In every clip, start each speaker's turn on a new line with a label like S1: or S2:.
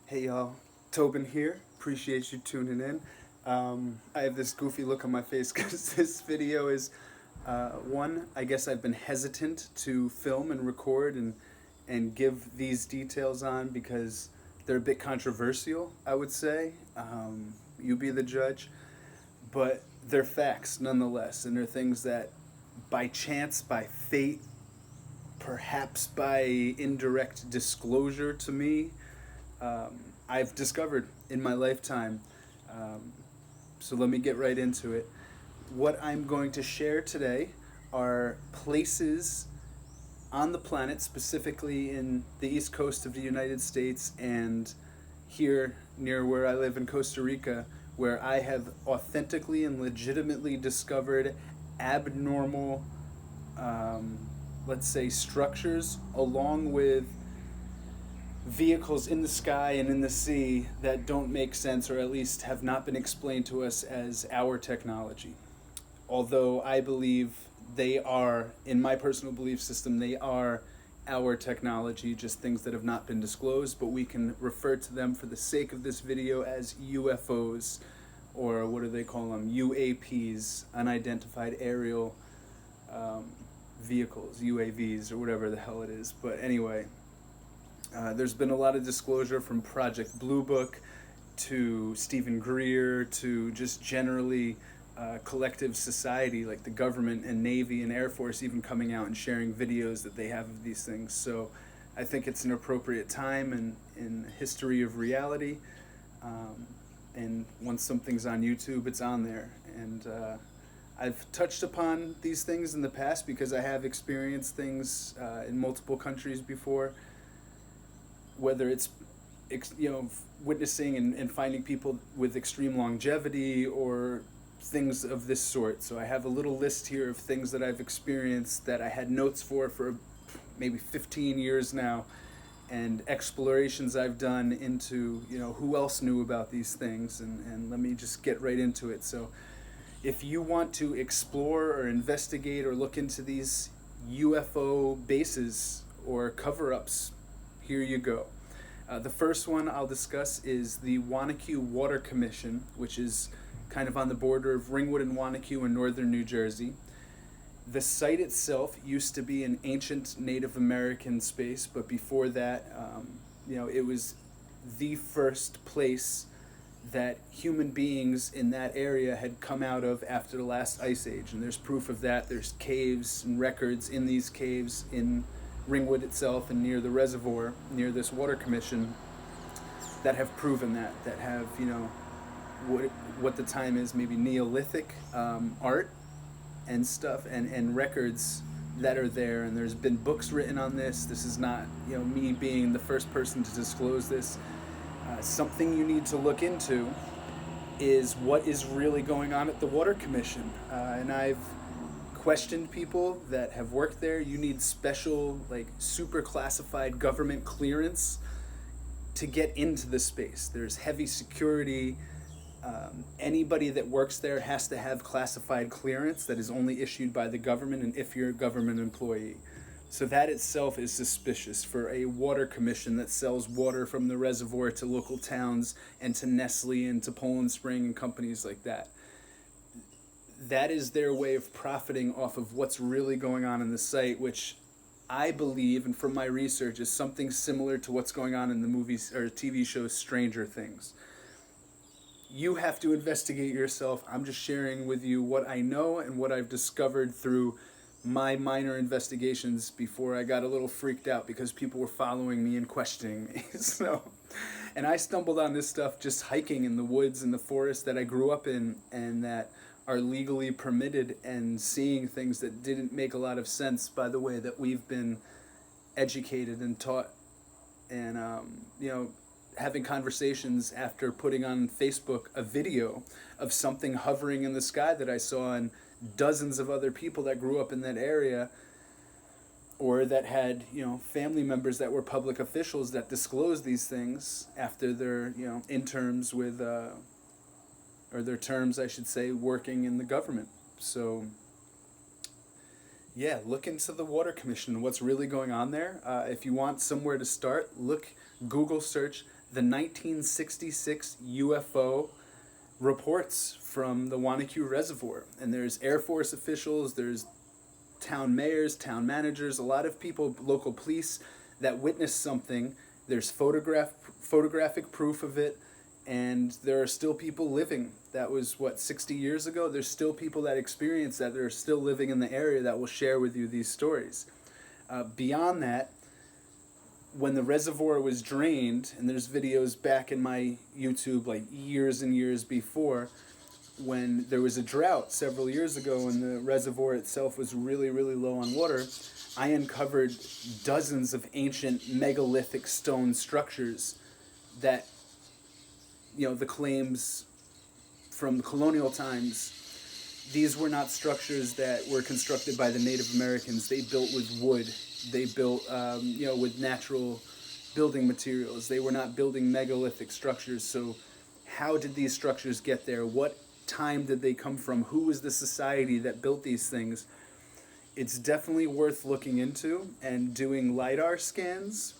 S1: Hey y'all, Tobin here. Appreciate you tuning in. I have this goofy look on my face because this video is one. I guess I've been hesitant to film and record and give these details on because they're a bit controversial. I would say you be the judge, but they're facts nonetheless, and they're things that, by chance, by fate, perhaps by indirect disclosure to me, I've discovered in my lifetime. Um, so let me get right into it. What I'm going to share today are places on the planet, specifically in the east coast of the United States and here near where I live in Costa Rica, where I have authentically and legitimately discovered abnormal, um, let's say, structures along with vehicles in the sky and in the sea that don't make sense or at least have not been explained to us as our technology. Although I believe they are, in my personal belief system, they are our technology, just things that have not been disclosed, but we can refer to them for the sake of this video as UFOs, or what do they call them? UAPs, unidentified aerial vehicles, UAVs, or whatever the hell it is. But anyway, there's been a lot of disclosure from Project Blue Book to Stephen Greer to just generally collective society like the government and Navy and Air Force even coming out and sharing videos that they have of these things. So I think it's an appropriate time in the history of reality. And once something's on YouTube, it's on there. And I've touched upon these things in the past because I have experienced things in multiple countries before, whether it's witnessing and finding people with extreme longevity or things of this sort. So I have a little list here of things that I've experienced that I had notes for maybe 15 years now, and explorations I've done into who else knew about these things, and let me just get right into it. So if you want to explore or investigate or look into these UFO bases or cover-ups, here you go. The first one I'll discuss is the Wanacue Water Commission, which is kind of on the border of Ringwood and Wanacue in northern New Jersey. The site itself used to be an ancient Native American space, but before that, it was the first place that human beings in that area had come out of after the last ice age. And there's proof of that. There's caves and records in these caves in Ringwood itself and near the reservoir, near this water commission, that have proven that have, what the time is, maybe Neolithic art and stuff, and records that are there. And there's been books written on this. This is not, me being the first person to disclose this. Something you need to look into is what is really going on at the Water Commission. And I've questioned people that have worked there. You need special, super classified government clearance to get into the space. There's heavy security. Anybody that works there has to have classified clearance that is only issued by the government, and if you're a government employee. So that itself is suspicious for a water commission that sells water from the reservoir to local towns and to Nestle and to Poland Spring and companies like that. That is their way of profiting off of what's really going on in the site, which I believe, and from my research, is something similar to what's going on in the movies or TV show Stranger Things. You have to investigate yourself. I'm just sharing with you what I know and what I've discovered through my minor investigations before I got a little freaked out because people were following me and questioning me. And I stumbled on this stuff just hiking in the woods and the forest that I grew up in and that are legally permitted, and seeing things that didn't make a lot of sense by the way that we've been educated and taught. And having conversations after putting on Facebook a video of something hovering in the sky that I saw, and dozens of other people that grew up in that area or that had family members that were public officials that disclosed these things after their interns with or their terms, I should say, working in the government. So yeah, look into the Water Commission and what's really going on there. If you want somewhere to start, Google search the 1966 UFO reports from the Wanacue Reservoir. And there's Air Force officials, there's town mayors, town managers, a lot of people, local police that witnessed something. There's photographic proof of it, and there are still people living. That was, 60 years ago? There's still people that experienced that. They're still living in the area that will share with you these stories. Beyond that, when the reservoir was drained, and there's videos back in my YouTube like years and years before, when there was a drought several years ago and the reservoir itself was really, really low on water, I uncovered dozens of ancient megalithic stone structures that, the claims from the colonial times, these were not structures that were constructed by the Native Americans. They built with wood. They built, with natural building materials. They were not building megalithic structures. So how did these structures get there? What time did they come from? Who was the society that built these things? It's definitely worth looking into and doing LiDAR scans.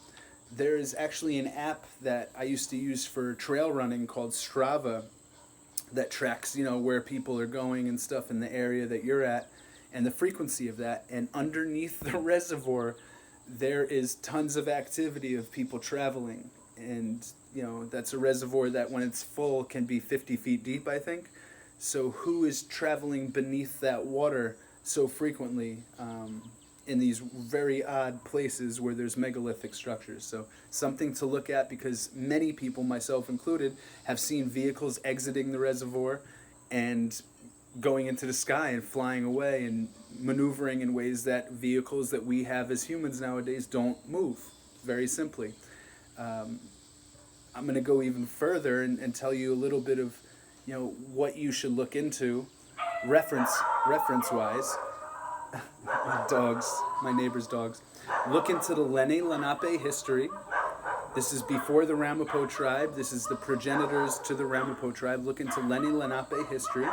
S1: There is actually an app that I used to use for trail running called Strava that tracks, where people are going and stuff in the area that you're at and the frequency of that. And underneath the reservoir, there is tons of activity of people traveling. And, that's a reservoir that when it's full can be 50 feet deep, I think. So who is traveling beneath that water so frequently in these very odd places where there's megalithic structures? So something to look at, because many people, myself included, have seen vehicles exiting the reservoir and going into the sky and flying away and maneuvering in ways that vehicles that we have as humans nowadays don't move, very simply. I'm going to go even further and tell you a little bit of what you should look into reference-wise. Dogs, my neighbor's dogs. Look into the Lenape history. This is before the Ramapo tribe. This is the progenitors to the Ramapo tribe. Look into Lenape history.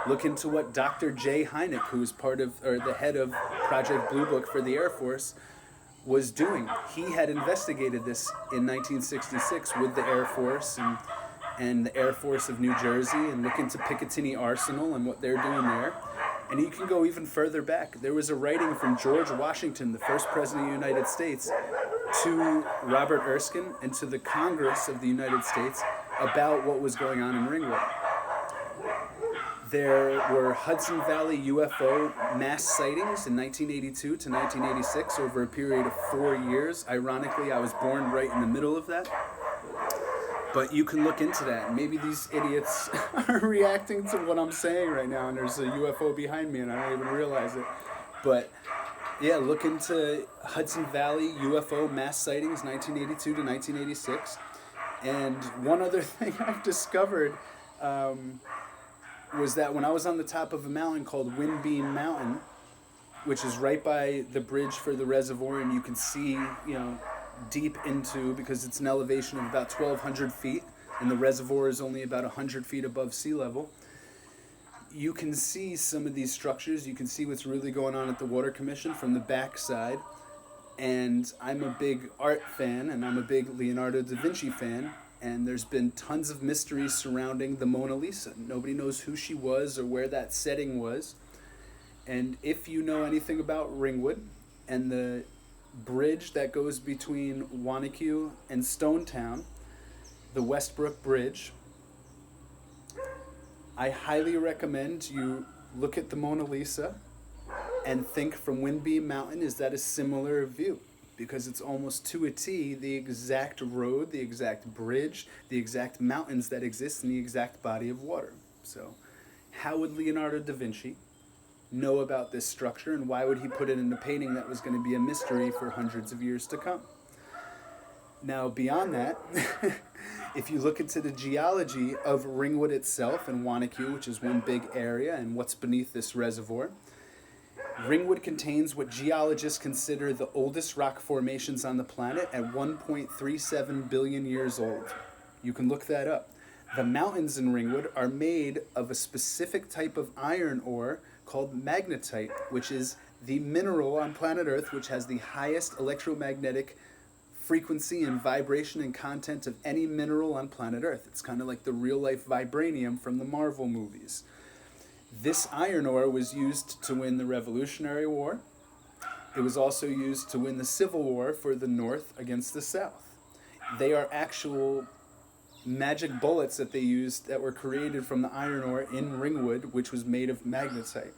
S1: Look into what Dr. Jay Hynek, who is the head of Project Blue Book for the Air Force, was doing. He had investigated this in 1966 with the Air Force and the Air Force of New Jersey, and look into Picatinny Arsenal and what they're doing there. And you can go even further back. There was a writing from George Washington, the first president of the United States, to Robert Erskine and to the Congress of the United States about what was going on in Ringwood. There were Hudson Valley UFO mass sightings in 1982 to 1986 over a period of 4 years. Ironically, I was born right in the middle of that. But you can look into that, and maybe these idiots are reacting to what I'm saying right now, and there's a UFO behind me, and I don't even realize it. But yeah, look into Hudson Valley UFO mass sightings, 1982 to 1986. And one other thing I've discovered was that when I was on the top of a mountain called Windbeam Mountain, which is right by the bridge for the reservoir, and you can see, deep into, because it's an elevation of about 1,200 feet, and the reservoir is only about 100 feet above sea level. You can see some of these structures. You can see what's really going on at the Water Commission from the backside. And I'm a big art fan, and I'm a big Leonardo da Vinci fan, and there's been tons of mysteries surrounding the Mona Lisa. Nobody knows who she was or where that setting was. And if you know anything about Ringwood and the bridge that goes between Wanacue and Stonetown, the Westbrook Bridge, I highly recommend you look at the Mona Lisa and think from Windbeam Mountain, is that a similar view? Because it's almost to a T the exact road, the exact bridge, the exact mountains that exist in the exact body of water. So how would Leonardo da Vinci know about this structure, and why would he put it in a painting that was going to be a mystery for hundreds of years to come? Now, beyond that, if you look into the geology of Ringwood itself and Wanacue, which is one big area, and what's beneath this reservoir, Ringwood contains what geologists consider the oldest rock formations on the planet at 1.37 billion years old. You can look that up. The mountains in Ringwood are made of a specific type of iron ore called magnetite, which is the mineral on planet Earth which has the highest electromagnetic frequency and vibration and content of any mineral on planet Earth. It's kind of like the real-life vibranium from the Marvel movies. This iron ore was used to win the Revolutionary War. It was also used to win the Civil War for the North against the South. They are actual magic bullets that they used that were created from the iron ore in Ringwood, which was made of magnetite.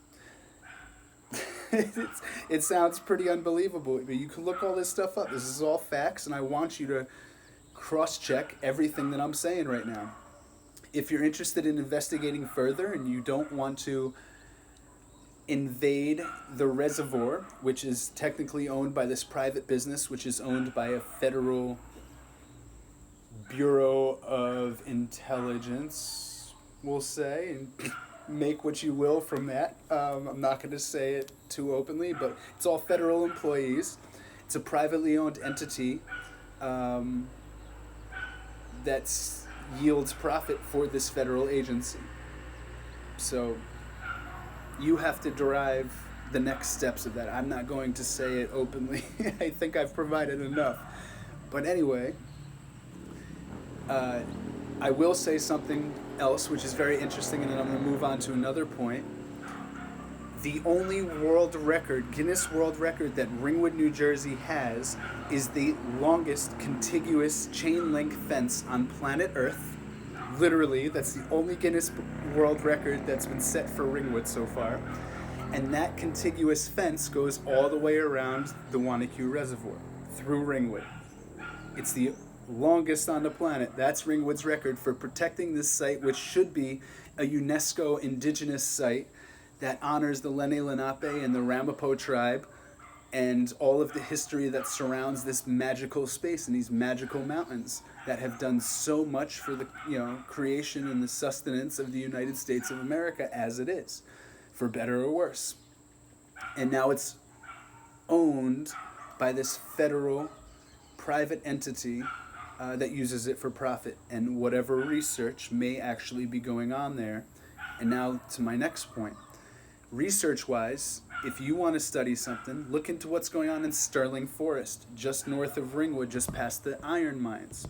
S1: It sounds pretty unbelievable, but you can look all this stuff up. This is all facts, and I want you to cross-check everything that I'm saying right now. If you're interested in investigating further and you don't want to invade the reservoir, which is technically owned by this private business, which is owned by a federal Bureau of Intelligence, we'll say, and make what you will from that. I'm not going to say it too openly, but it's all federal employees. It's a privately owned entity that yields profit for this federal agency. So you have to derive the next steps of that. I'm not going to say it openly. I think I've provided enough. But anyway, I will say something else which is very interesting, and then I'm going to move on to another point. The only world record, Guinness World Record, that Ringwood, New Jersey has is the longest contiguous chain link fence on planet Earth. Literally, that's the only Guinness World Record that's been set for Ringwood so far. And that contiguous fence goes all the way around the Wanacue Reservoir through Ringwood. It's the longest on the planet. That's Ringwood's record for protecting this site, which should be a UNESCO indigenous site that honors the Lenni Lenape and the Ramapo tribe and all of the history that surrounds this magical space and these magical mountains that have done so much for the creation and the sustenance of the United States of America as it is, for better or worse. And now it's owned by this federal private entity that uses it for profit, and whatever research may actually be going on there. And now to my next point. Research-wise, if you want to study something, look into what's going on in Sterling Forest, just north of Ringwood, just past the iron mines.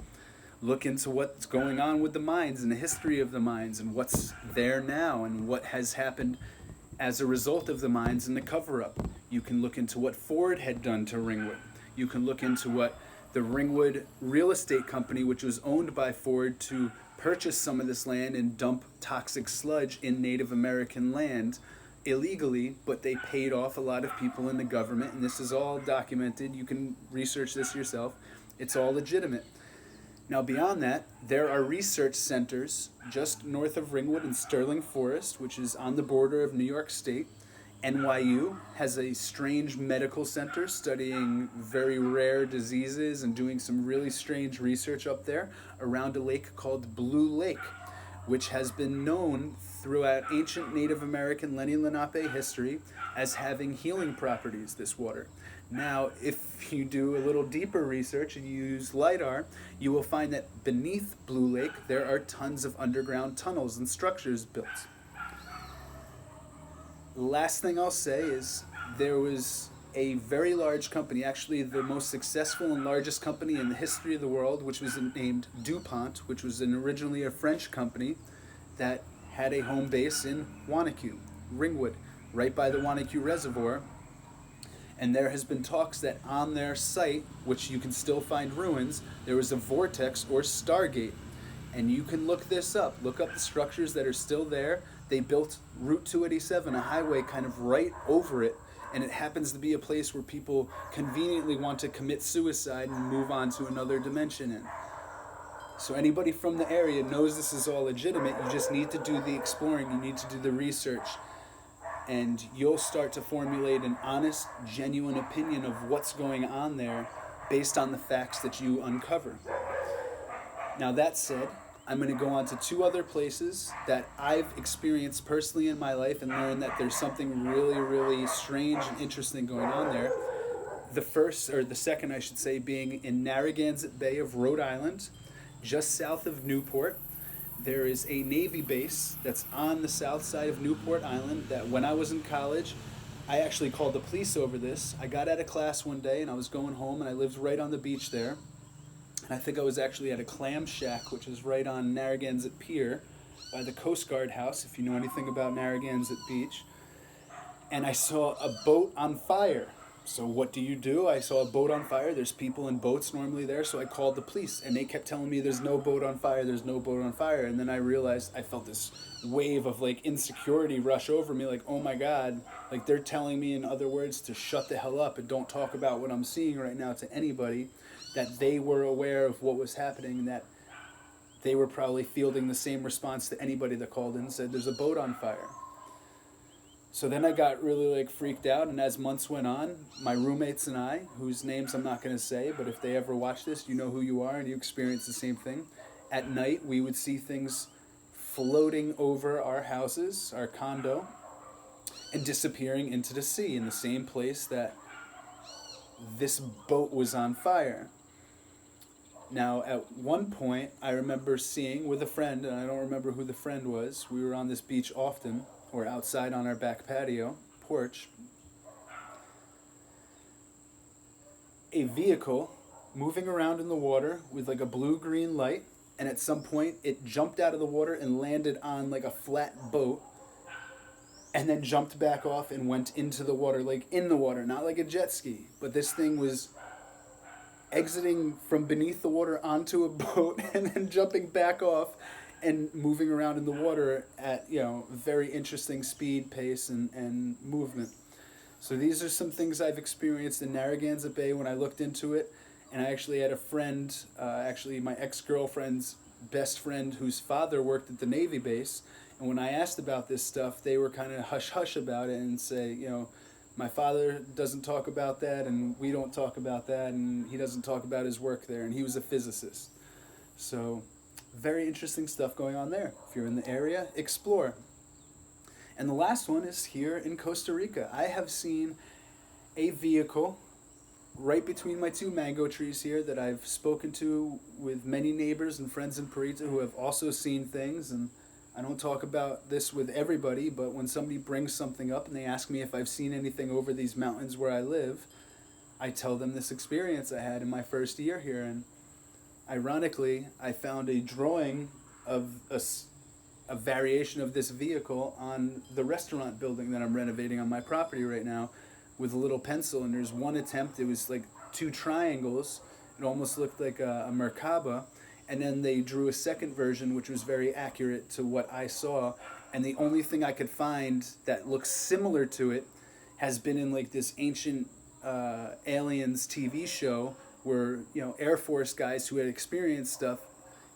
S1: Look into what's going on with the mines and the history of the mines and what's there now and what has happened as a result of the mines and the cover-up. You can look into what Ford had done to Ringwood. You can look into what the Ringwood Real Estate Company, which was owned by Ford to purchase some of this land and dump toxic sludge in Native American land illegally, but they paid off a lot of people in the government, and this is all documented. You can research this yourself. It's all legitimate. Now, beyond that, there are research centers just north of Ringwood in Sterling Forest, which is on the border of New York State. NYU has a strange medical center studying very rare diseases and doing some really strange research up there around a lake called Blue Lake, which has been known throughout ancient Native American Lenni Lenape history as having healing properties, this water. Now, if you do a little deeper research and you use LiDAR, you will find that beneath Blue Lake there are tons of underground tunnels and structures built. The last thing I'll say is there was a very large company, actually the most successful and largest company in the history of the world, which was named DuPont, which was originally a French company that had a home base in Wanacue, Ringwood, right by the Wanacue Reservoir. And there has been talks that on their site, which you can still find ruins, there was a vortex or stargate. And you can look this up. Look up the structures that are still there. They built Route 287, a highway kind of right over it, and it happens to be a place where people conveniently want to commit suicide and move on to another dimension in. So anybody from the area knows this is all legitimate. You just need to do the exploring. You need to do the research. And you'll start to formulate an honest, genuine opinion of what's going on there based on the facts that you uncover. Now, that said, I'm going to go on to two other places that I've experienced personally in my life and learned that there's something really, really strange and interesting going on there. The second, I should say, being in Narragansett Bay of Rhode Island, just south of Newport. There is a Navy base that's on the south side of Newport Island that when I was in college, I actually called the police over this. I got out of class one day and I was going home, and I lived right on the beach there. And I think I was actually at a clam shack, which is right on Narragansett Pier by the Coast Guard House, if you know anything about Narragansett Beach. And I saw a boat on fire. So what do? I saw a boat on fire. There's people in boats normally there, so I called the police, and they kept telling me there's no boat on fire, there's no boat on fire. And then I realized, I felt this wave of like insecurity rush over me, like, oh my God, like they're telling me, in other words, to shut the hell up and don't talk about what I'm seeing right now to anybody, that they were aware of what was happening, and that they were probably fielding the same response to anybody that called in and said there's a boat on fire. So then I got really like freaked out, and as months went on, my roommates and I, whose names I'm not going to say, but if they ever watch this, you know who you are and you experience the same thing. At night, we would see things floating over our houses, our condo, and disappearing into the sea in the same place that this boat was on fire. Now, at one point, I remember seeing with a friend, and I don't remember who the friend was, we were on this beach often, or outside on our back patio, porch, a vehicle moving around in the water with like a blue-green light, and at some point it jumped out of the water and landed on like a flat boat, and then jumped back off and went into the water, like in the water, not like a jet ski, but this thing was exiting from beneath the water onto a boat and then jumping back off and moving around in the water at, you know, very interesting speed, pace, and movement. So these are some things I've experienced in Narragansett Bay when I looked into it. And I actually had a friend, actually my ex-girlfriend's best friend, whose father worked at the Navy base. And when I asked about this stuff, they were kind of hush-hush about it and say, you know, my father doesn't talk about that, and we don't talk about that, and he doesn't talk about his work there, and he was a physicist. So very interesting stuff going on there. If you're in the area, explore. And the last one is here in Costa Rica. I have seen a vehicle right between my two mango trees here that I've spoken to with many neighbors and friends in Parita who have also seen things. And I don't talk about this with everybody, but when somebody brings something up and they ask me if I've seen anything over these mountains where I live, I tell them this experience I had in my first year here. And ironically, I found a drawing of a variation of this vehicle on the restaurant building that I'm renovating on my property right now with a little pencil. And there's one attempt, it was like two triangles. It almost looked like a Merkaba. And then they drew a second version, which was very accurate to what I saw. And the only thing I could find that looks similar to it has been in like this ancient aliens TV show where, you know, Air Force guys who had experienced stuff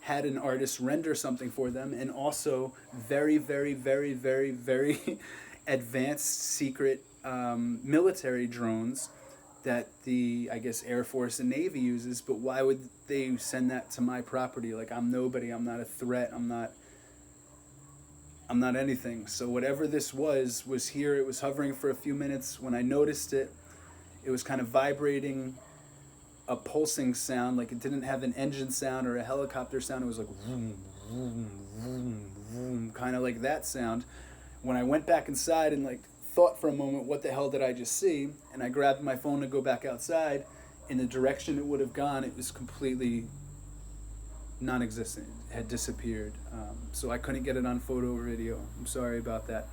S1: had an artist render something for them, and also very, very, very, very, very advanced secret military drones that the, I guess, Air Force and Navy uses. But why would they send that to my property? Like, I'm nobody, I'm not a threat, I'm not anything. So whatever this was here. It was hovering for a few minutes. When I noticed it, it was kind of vibrating, a pulsing sound, like it didn't have an engine sound or a helicopter sound. It was like vroom, vroom, vroom, vroom, kind of like that sound. When I went back inside and like thought for a moment, what the hell did I just see? And I grabbed my phone to go back outside, in the direction it would have gone, it was completely non-existent. It had disappeared. So I couldn't get it on photo or video. I'm sorry about that.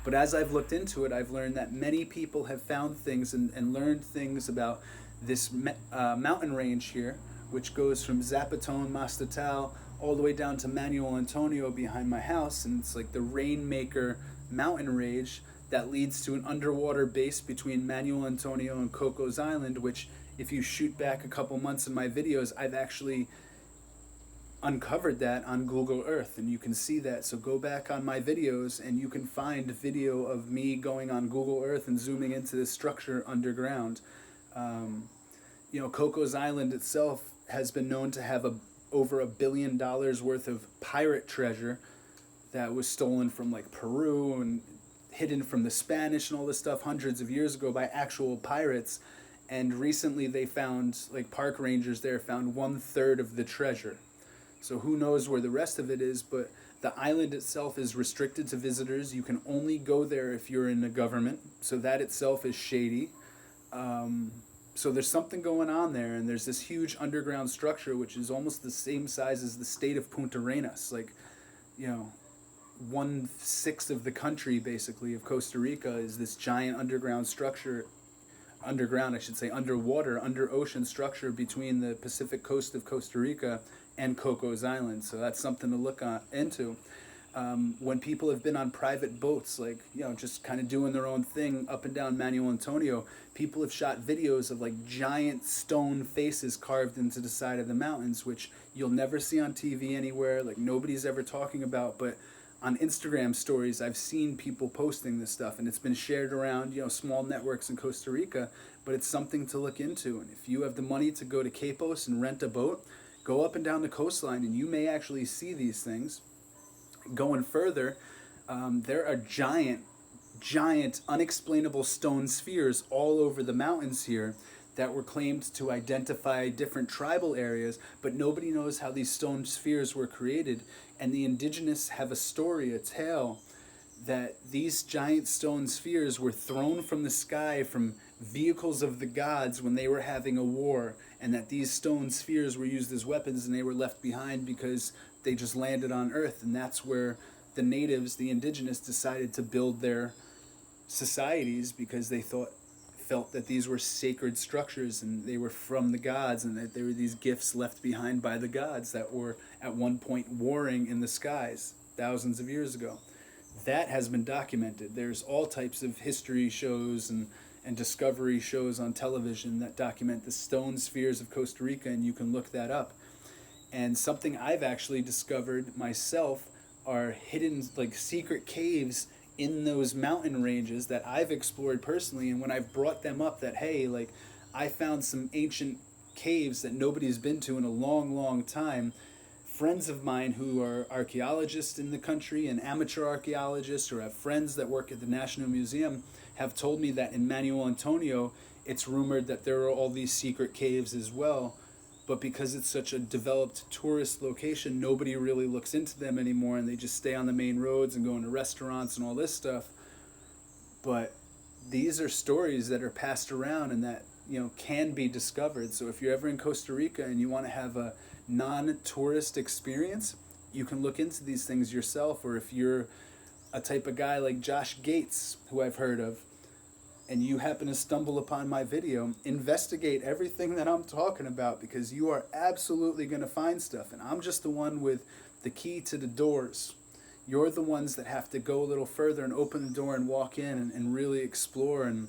S1: But as I've looked into it, I've learned that many people have found things and learned things about this mountain range here, which goes from Zapatone, Mastatal, all the way down to Manuel Antonio behind my house. And it's like the Rainmaker mountain range that leads to an underwater base between Manuel Antonio and Cocos Island, which, if you shoot back a couple months in my videos, I've actually uncovered that on Google Earth, and you can see that. So go back on my videos and you can find video of me going on Google Earth and zooming into this structure underground. You know, Cocos Island itself has been known to have over $1 billion worth of pirate treasure that was stolen from like Peru and hidden from the Spanish and all this stuff hundreds of years ago by actual pirates. And recently they found, like, park rangers there found 1/3 of the treasure. So who knows where the rest of it is, but The island itself is restricted to visitors. You can only go there if you're in the government. So that itself is shady. So there's something going on there, and there's this huge underground structure which is almost the same size as the state of Punta Arenas. Like, you know, 1/6 of the country basically of Costa Rica is this giant underground structure, underground I should say, underwater, under ocean structure between the Pacific coast of Costa Rica and Cocos Island. So that's something to look into. When people have been on private boats, like, you know, just kind of doing their own thing up and down Manuel Antonio, people have shot videos of like giant stone faces carved into the side of the mountains, which you'll never see on TV anywhere, like nobody's ever talking about. But on Instagram stories, I've seen people posting this stuff, and it's been shared around, you know, small networks in Costa Rica. But it's something to look into. And if you have the money to go to Capos and rent a boat, go up and down the coastline, and you may actually see these things. Going further, there are giant, unexplainable stone spheres all over the mountains here that were claimed to identify different tribal areas, but nobody knows how these stone spheres were created. And the indigenous have a story, a tale, that these giant stone spheres were thrown from the sky from vehicles of the gods when they were having a war, and that these stone spheres were used as weapons and they were left behind because they just landed on Earth. And that's where the natives, the indigenous, decided to build their societies, because they felt that these were sacred structures and they were from the gods, and that they were these gifts left behind by the gods that were at one point warring in the skies thousands of years ago. That has been documented. There's all types of history shows and discovery shows on television that document the stone spheres of Costa Rica, and you can look that up. And something I've actually discovered myself are hidden, like, secret caves in those mountain ranges that I've explored personally. And when I've brought them up that, hey, like, I found some ancient caves that nobody's been to in a long, long time, friends of mine who are archaeologists in the country and amateur archaeologists, or have friends that work at the National Museum, have told me that in Manuel Antonio, it's rumored that there are all these secret caves as well. But because it's such a developed tourist location, nobody really looks into them anymore, and they just stay on the main roads and go into restaurants and all this stuff. But these are stories that are passed around and that, you know, can be discovered. So if you're ever in Costa Rica and you want to have a non-tourist experience, you can look into these things yourself. Or if you're a type of guy like Josh Gates, who I've heard of, and you happen to stumble upon my video, investigate everything that I'm talking about, because you are absolutely going to find stuff. And I'm just the one with the key to the doors. You're the ones that have to go a little further and open the door and walk in and really explore and,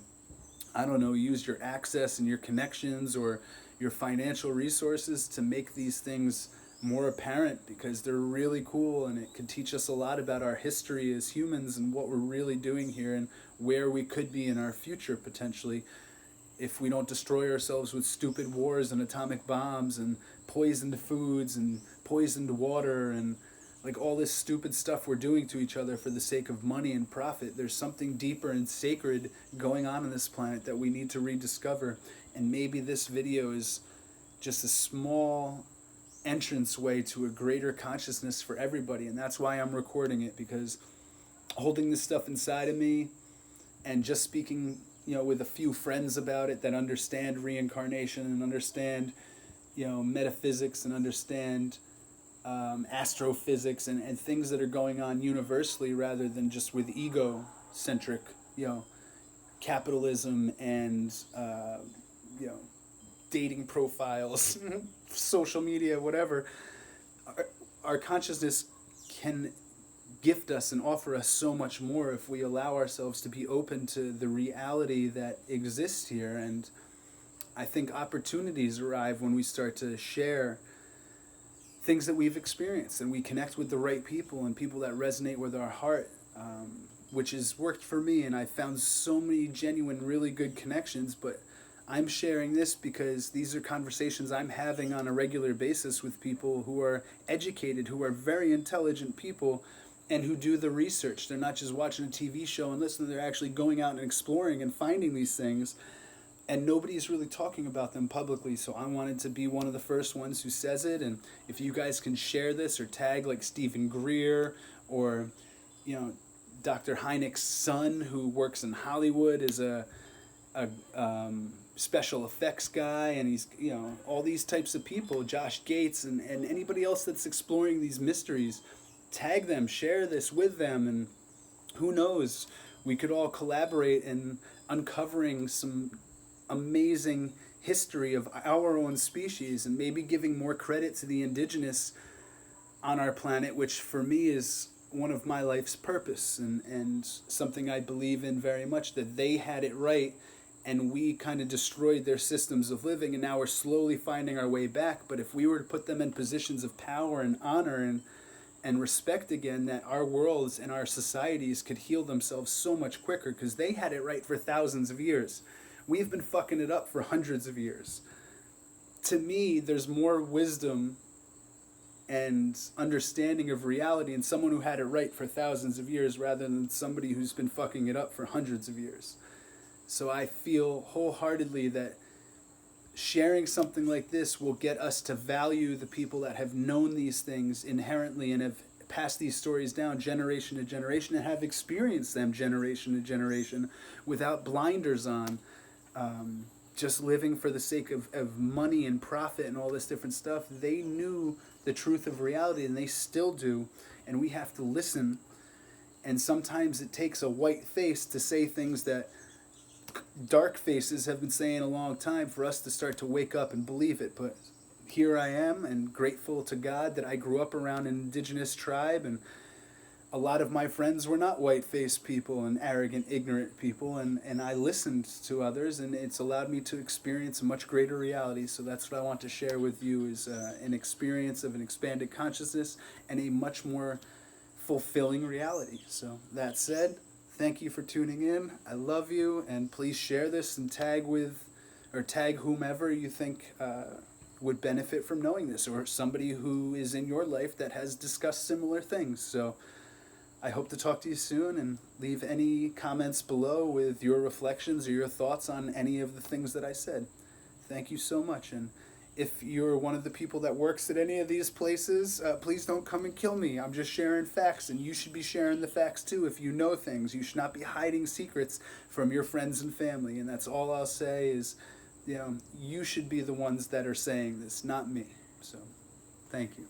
S1: I don't know, use your access and your connections or your financial resources to make these things more apparent, because they're really cool, and it could teach us a lot about our history as humans and what we're really doing here and where we could be in our future potentially, if we don't destroy ourselves with stupid wars and atomic bombs and poisoned foods and poisoned water and like all this stupid stuff we're doing to each other for the sake of money and profit. There's something deeper and sacred going on this planet that we need to rediscover. And maybe this video is just a small entranceway to a greater consciousness for everybody. And that's why I'm recording it, because holding this stuff inside of me and just speaking, you know, with a few friends about it that understand reincarnation and understand, you know, metaphysics and understand astrophysics and things that are going on universally, rather than just with ego-centric, you know, capitalism and, you know, dating profiles, social media, whatever. Our consciousness can gift us and offer us so much more if we allow ourselves to be open to the reality that exists here. And I think opportunities arrive when we start to share things that we've experienced, and we connect with the right people and people that resonate with our heart, which has worked for me. And I found so many genuine, really good connections. But I'm sharing this because these are conversations I'm having on a regular basis with people who are educated, who are very intelligent people, and who do the research. They're not just watching a TV show and listening, they're actually going out and exploring and finding these things. and nobody's really talking about them publicly, so I wanted to be one of the first ones who says it. And if you guys can share this or tag like Stephen Greer, or you know, Dr. Heineck's son, who works in Hollywood, is a special effects guy, and he's, you know, all these types of people, Josh Gates, and anybody else that's exploring these mysteries, tag them, share this with them, and who knows, we could all collaborate in uncovering some amazing history of our own species, and maybe giving more credit to the indigenous on our planet, which for me is one of my life's purpose, and something I believe in very much, that they had it right and we kind of destroyed their systems of living, and now we're slowly finding our way back. But if we were to put them in positions of power and honor and respect again, that our worlds and our societies could heal themselves so much quicker, because they had it right for thousands of years. We've been fucking it up for hundreds of years. To me, there's more wisdom and understanding of reality in someone who had it right for thousands of years, rather than somebody who's been fucking it up for hundreds of years. So I feel wholeheartedly that sharing something like this will get us to value the people that have known these things inherently and have passed these stories down generation to generation and have experienced them generation to generation without blinders on, just living for the sake of money and profit and all this different stuff. They knew the truth of reality, and they still do, and we have to listen. And sometimes it takes a white face to say things that dark faces have been saying a long time, for us to start to wake up and believe it. But here I am, and grateful to God that I grew up around an indigenous tribe, and a lot of my friends were not white-faced people and arrogant, ignorant people, and I listened to others, and it's allowed me to experience a much greater reality. So that's what I want to share with you, is an experience of an expanded consciousness and a much more fulfilling reality. So that said, thank you for tuning in. I love you, and please share this and tag whomever you think would benefit from knowing this, or somebody who is in your life that has discussed similar things. So I hope to talk to you soon, and leave any comments below with your reflections or your thoughts on any of the things that I said. Thank you so much. And if you're one of the people that works at any of these places, please don't come and kill me. I'm just sharing facts, and you should be sharing the facts too. If you know things, you should not be hiding secrets from your friends and family. And that's all I'll say is, you know, you should be the ones that are saying this, not me. So, thank you.